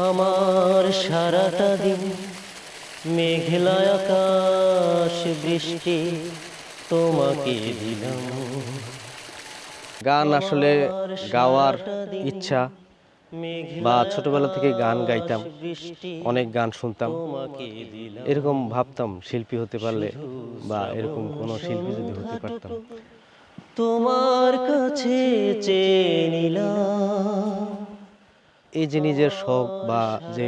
আমার সারাটা দিন মেঘলা আকাশ বৃষ্টি তোমাকে দিলাম। গান আসলে গাওয়ার ইচ্ছা বা ছোটবেলা থেকে গান গাইতাম, অনেক গান শুনতাম। এরকম ভাবতাম শিল্পী হতে পারলে বা এরকম কোনো শিল্পী যদি হতে পারতাম। তোমার কাছে চেয়ে নিলাম। এই যে নিজের শখ বা যে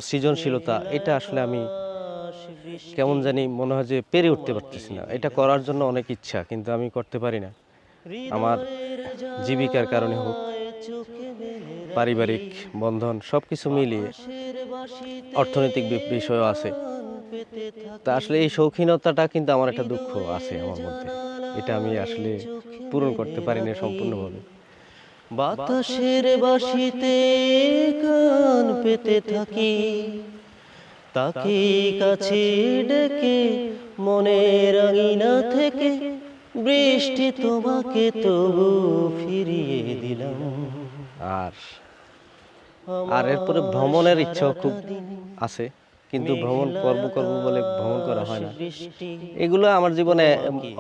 সৃজনশীলতা, এটা আসলে আমি কেমন জানি মনে হয় যে পেরে উঠতে পারতেছি না। এটা করার জন্য অনেক ইচ্ছা, কিন্তু আমি করতে পারি না। আমার জীবিকার কারণে হোক, পারিবারিক বন্ধন সবকিছু মিলিয়ে অর্থনৈতিক বিষয়ও আছে। তা আসলে এই শৌখিনতাটা কিন্তু আমার একটা দুঃখ আছে আমার মধ্যে। এটা আমি আসলে পূরণ করতে পারি না সম্পূর্ণভাবে। বাতাসের বাঁশিতে গান পেতে থাকি, তাকে কাছে ডেকে মনের আঙিনা থেকে বৃষ্টি তোমাকে তবু ফিরিয়ে দিলাম। আর আর এরপরে ভ্রমণের ইচ্ছাও খুব আছে, কিন্তু ভ্রমণ করব করব বলে ভ্রমণ করা হয় না। এগুলো আমার জীবনে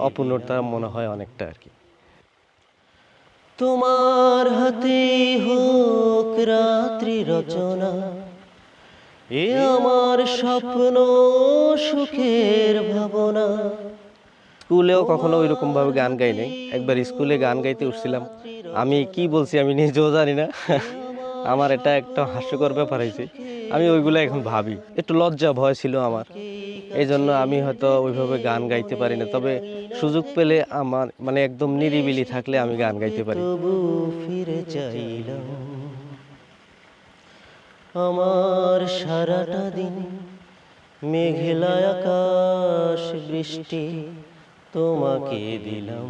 অপূর্ণতা মনে হয় অনেকটা আর কি। তোমার হাতে হোক রাত্রি রচনা, এ আমার স্বপ্ন সুখের ভাবনা। স্কুলেও কখনো ওইরকম ভাবে গান গাই নাই। একবার স্কুলে গান গাইতে উঠছিলাম, আমি কি বলছি আমি নিজেও জানি না। আমার এটা একটা হাস্যকর ব্যাপার হয়েছে। আমি ওইগুলো এখন ভাবি, একটু লজ্জা ভয় ছিল আমার, এই জন্য আমি হয়তো ওইভাবে গান গাইতে পারি না। তবে সুযোগ পেলে আমার মানে একদম নিরিবিলি থাকলে আমি গান গাইতে পারি। তবু ফিরে চাইলাম। আমার সারাটা দিন মেঘলা আকাশ বৃষ্টি তোমাকে দিলাম।